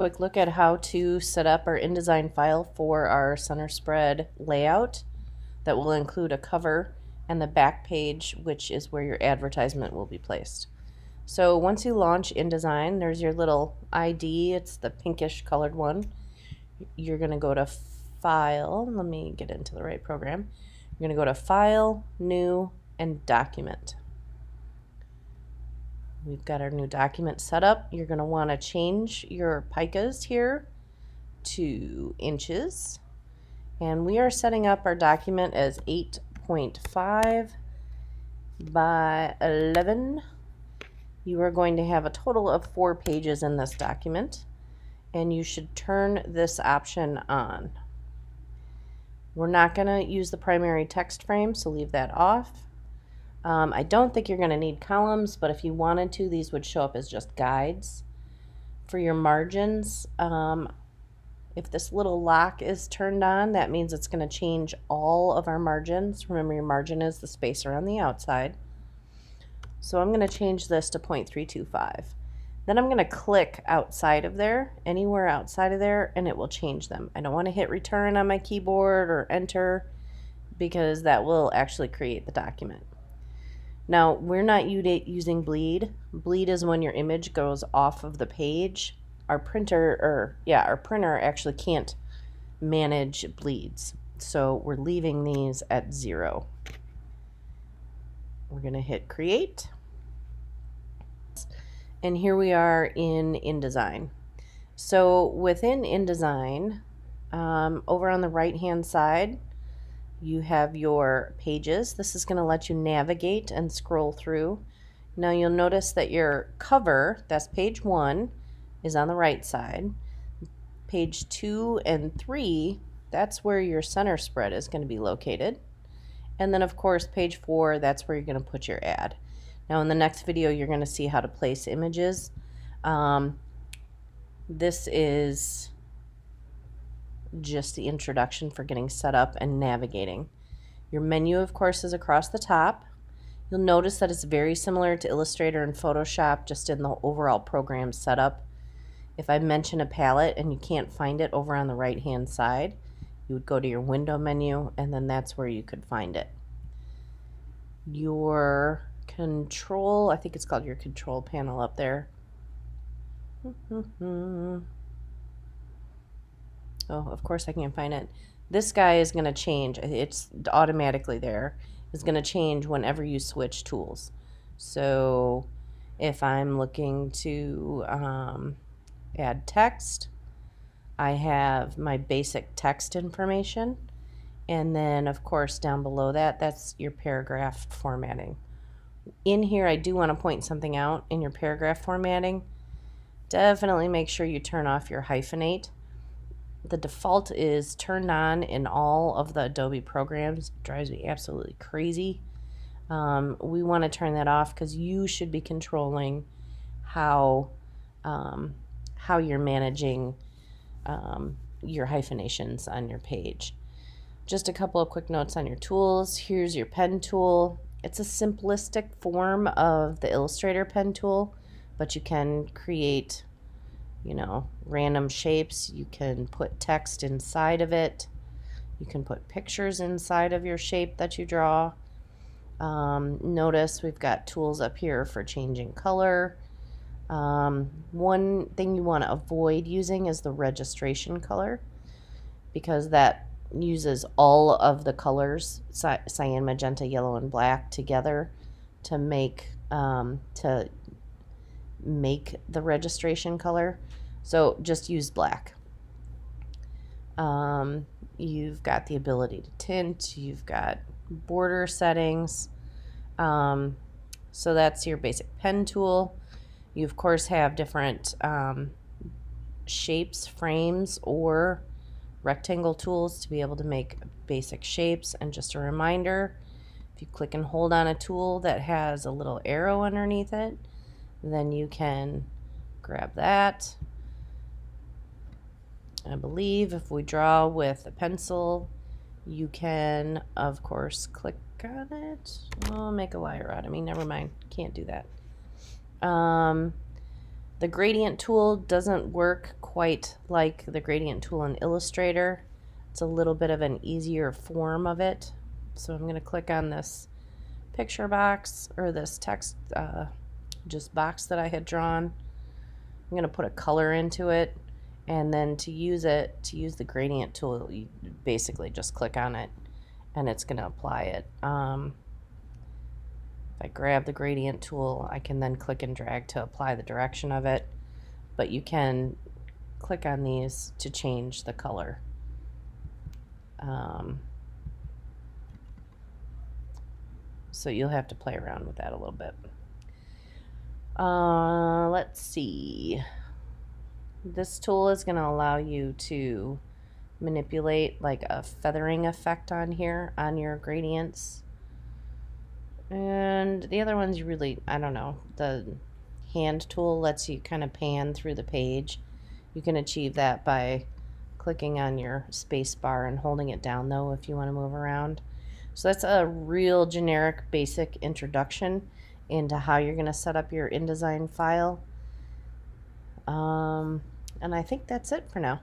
Quick look at how to set up our InDesign file for our center spread layout that will include a cover and the back page, which is where your advertisement will be placed. So once you launch InDesign, there's your little ID. It's the pinkish colored one. You're going to go to File. Let me get into the right program. You're going to go to File, New, and Document. We've got our new document set up. You're going to want to change your picas here to inches. And we are setting up our document as 8.5 by 11. You are going to have a total of 4 pages in this document, and you should turn this option on. We're not going to use the primary text frame, so leave that off. I don't think you're going to need columns, but if you wanted to, these would show up as just guides. For your margins, if this little lock is turned on, that means it's going to change all of our margins. Remember, your margin is the space around the outside. So I'm going to change this to 0.325. Then I'm going to click outside of there, anywhere outside of there, and it will change them. I don't want to hit return on my keyboard or enter because that will actually create the document. Now, we're not using bleed. Bleed is when your image goes off of the page. Our printer actually can't manage bleeds. So we're leaving these at 0. We're going to hit create. And here we are in InDesign. So within InDesign, over on the right hand side, you have your pages. This is going to let you navigate and scroll through. Now you'll notice that your cover, that's page 1, is on the right side. Page 2 and 3, that's where your center spread is going to be located. And then of course page 4, that's where you're going to put your ad. Now in the next video you're going to see how to place images. This is just the introduction for getting set up and navigating. Your menu of course is across the top. You'll notice that it's very similar to Illustrator and Photoshop, just in the overall program setup. If I mention a palette and you can't find it over on the right hand side, you would go to your window menu and then that's where you could find it. Your control, I think it's called your control panel up there. Oh, of course I can't find it. This guy is going to change. It's automatically there. It's going to change whenever you switch tools. So if I'm looking to add text, I have my basic text information. And then, of course, down below that, that's your paragraph formatting. In here, I do want to point something out in your paragraph formatting. Definitely make sure you turn off your hyphenate. The default is turned on in all of the Adobe programs. It drives me absolutely crazy. We want to turn that off because you should be controlling how you're managing your hyphenations on your page. Just a couple of quick notes on your tools. Here's your pen tool. It's a simplistic form of the Illustrator pen tool, but you can create, random shapes. You can put text inside of it. You can put pictures inside of your shape that you draw. Notice we've got tools up here for changing color. One thing you want to avoid using is the registration color, because that uses all of the colors, cyan, magenta, yellow, and black together to make the registration color. So just use black. You've got the ability to tint. You've got border settings. So that's your basic pen tool. You of course have different shapes, frames, or rectangle tools to be able to make basic shapes. And just a reminder, if you click and hold on a tool that has a little arrow underneath it, then you can grab that. I believe if we draw with a pencil, you can of course click on it. I'll make a liar out of me. Never mind. Can't do that. The gradient tool doesn't work quite like the gradient tool in Illustrator. It's a little bit of an easier form of it. So I'm going to click on this picture box, or this text just box that I had drawn. I'm going to put a color into it, and then to use the gradient tool, you basically just click on it and it's going to apply it. If I grab the gradient tool, I can then click and drag to apply the direction of it, but you can click on these to change the color. So you'll have to play around with that a little bit. Let's see. This tool is going to allow you to manipulate like a feathering effect on here on your gradients. And the other ones, you really, I don't know. The hand tool lets you kind of pan through the page. You can achieve that by clicking on your space bar and holding it down, though, if you want to move around. So that's a real generic basic introduction into how you're going to set up your InDesign file. And I think that's it for now.